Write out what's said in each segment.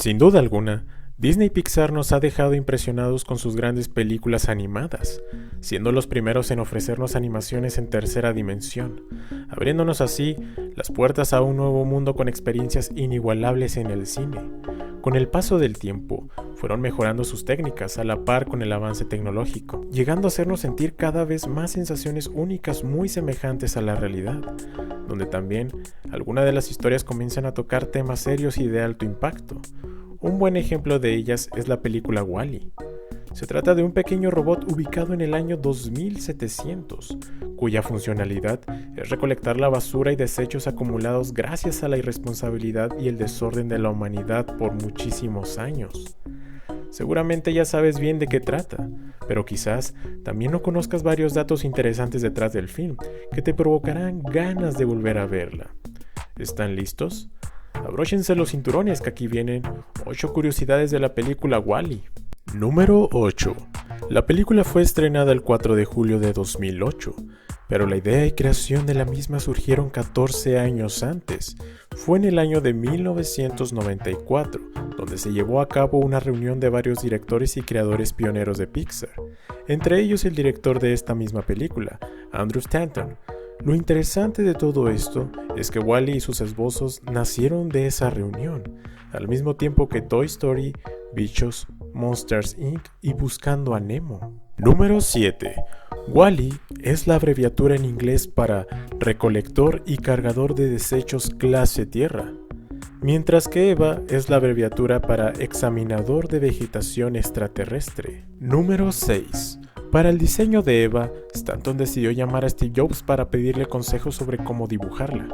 Sin duda alguna, Disney Pixar nos ha dejado impresionados con sus grandes películas animadas, siendo los primeros en ofrecernos animaciones en tercera dimensión, abriéndonos así las puertas a un nuevo mundo con experiencias inigualables en el cine. Con el paso del tiempo, fueron mejorando sus técnicas a la par con el avance tecnológico, llegando a hacernos sentir cada vez más sensaciones únicas muy semejantes a la realidad, donde también algunas de las historias comienzan a tocar temas serios y de alto impacto. Un buen ejemplo de ellas es la película Wall-E. Se trata de un pequeño robot ubicado en el año 2700, cuya funcionalidad es recolectar la basura y desechos acumulados gracias a la irresponsabilidad y el desorden de la humanidad por muchísimos años. Seguramente ya sabes bien de qué trata, pero quizás también no conozcas varios datos interesantes detrás del film que te provocarán ganas de volver a verla. ¿Están listos? Abróchense los cinturones que aquí vienen 8 curiosidades de la película Wall-E. Número 8. La película fue estrenada el 4 de julio de 2008, pero la idea y creación de la misma surgieron 14 años antes. Fue en el año de 1994, donde se llevó a cabo una reunión de varios directores y creadores pioneros de Pixar, entre ellos el director de esta misma película, Andrew Stanton. Lo interesante de todo esto es que Wall-E y sus esbozos nacieron de esa reunión, al mismo tiempo que Toy Story, Bichos, Monsters Inc. y Buscando a Nemo. Número 7. Wall-E es la abreviatura en inglés para Recolector y Cargador de Desechos Clase Tierra, mientras que EVA es la abreviatura para Examinador de Vegetación Extraterrestre. Número 6. Para el diseño de Eva, Stanton decidió llamar a Steve Jobs para pedirle consejos sobre cómo dibujarla,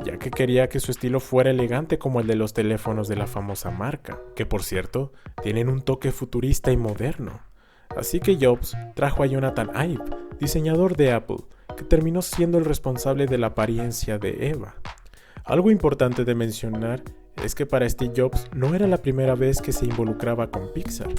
ya que quería que su estilo fuera elegante como el de los teléfonos de la famosa marca, que por cierto, tienen un toque futurista y moderno. Así que Jobs trajo a Jonathan Ive, diseñador de Apple, que terminó siendo el responsable de la apariencia de Eva. Algo importante de mencionar es que para Steve Jobs no era la primera vez que se involucraba con Pixar,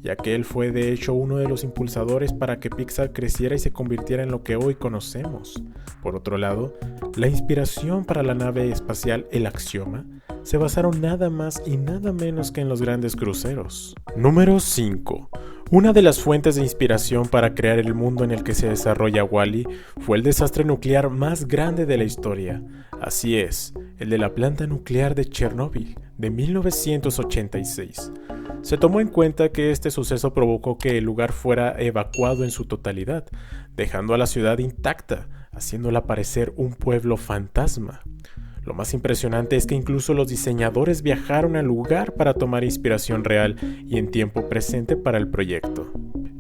ya que él fue de hecho uno de los impulsadores para que Pixar creciera y se convirtiera en lo que hoy conocemos. Por otro lado, la inspiración para la nave espacial El Axioma se basaron nada más y nada menos que en los grandes cruceros. Número 5. Una de las fuentes de inspiración para crear el mundo en el que se desarrolla Wall-E fue el desastre nuclear más grande de la historia. Así es, el de la planta nuclear de Chernóbil, de 1986. Se tomó en cuenta que este suceso provocó que el lugar fuera evacuado en su totalidad, dejando a la ciudad intacta, haciéndola parecer un pueblo fantasma. Lo más impresionante es que incluso los diseñadores viajaron al lugar para tomar inspiración real y en tiempo presente para el proyecto.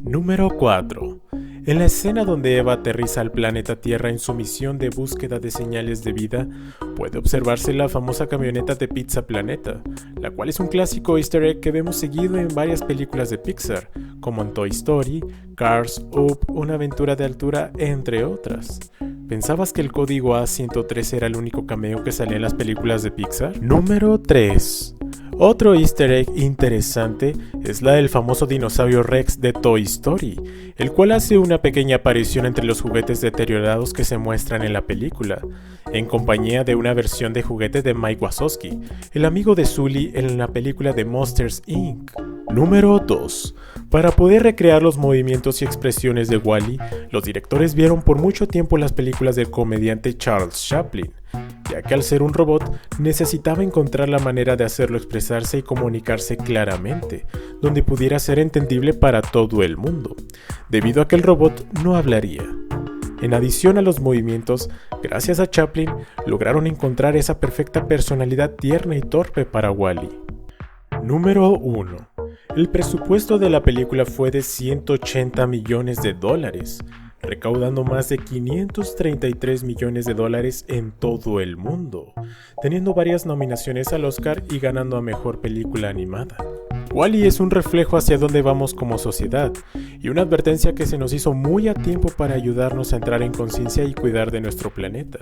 Número 4. En la escena donde Eva aterriza al planeta Tierra en su misión de búsqueda de señales de vida, puede observarse la famosa camioneta de Pizza Planeta, la cual es un clásico easter egg que vemos seguido en varias películas de Pixar, como en Toy Story, Cars, Up, Una aventura de altura, entre otras. ¿Pensabas que el código A103 era el único cameo que salía en las películas de Pixar? Número 3. Otro easter egg interesante es la del famoso dinosaurio Rex de Toy Story, el cual hace una pequeña aparición entre los juguetes deteriorados que se muestran en la película, en compañía de una versión de juguete de Mike Wazowski, el amigo de Sully en la película de Monsters Inc. Número 2. Para poder recrear los movimientos y expresiones de Wall-E, los directores vieron por mucho tiempo las películas del comediante Charles Chaplin, ya que al ser un robot necesitaba encontrar la manera de hacerlo expresarse y comunicarse claramente, donde pudiera ser entendible para todo el mundo, debido a que el robot no hablaría. En adición a los movimientos, gracias a Chaplin, lograron encontrar esa perfecta personalidad tierna y torpe para Wall-E. Número 1. El presupuesto de la película fue de $180 millones, recaudando más de $533 millones en todo el mundo, teniendo varias nominaciones al Oscar y ganando a Mejor Película Animada. Wall-E es un reflejo hacia dónde vamos como sociedad y una advertencia que se nos hizo muy a tiempo para ayudarnos a entrar en conciencia y cuidar de nuestro planeta.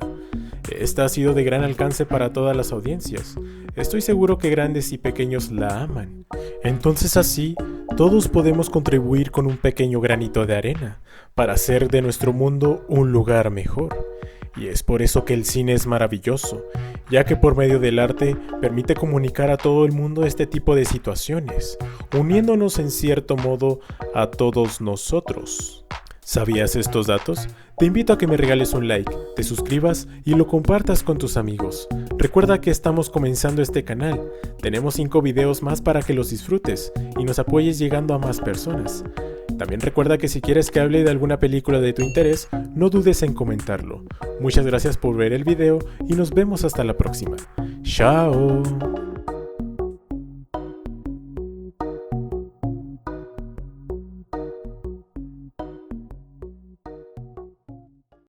Esta ha sido de gran alcance para todas las audiencias. Estoy seguro que grandes y pequeños la aman. Entonces así, todos podemos contribuir con un pequeño granito de arena para hacer de nuestro mundo un lugar mejor. Y es por eso que el cine es maravilloso ya que por medio del arte permite comunicar a todo el mundo este tipo de situaciones, uniéndonos en cierto modo a todos nosotros. ¿Sabías estos datos? Te invito a que me regales un like, te suscribas y lo compartas con tus amigos. Recuerda que estamos comenzando este canal, tenemos 5 videos más para que los disfrutes y nos apoyes llegando a más personas. También recuerda que si quieres que hable de alguna película de tu interés, no dudes en comentarlo. Muchas gracias por ver el video y nos vemos hasta la próxima. ¡Chao!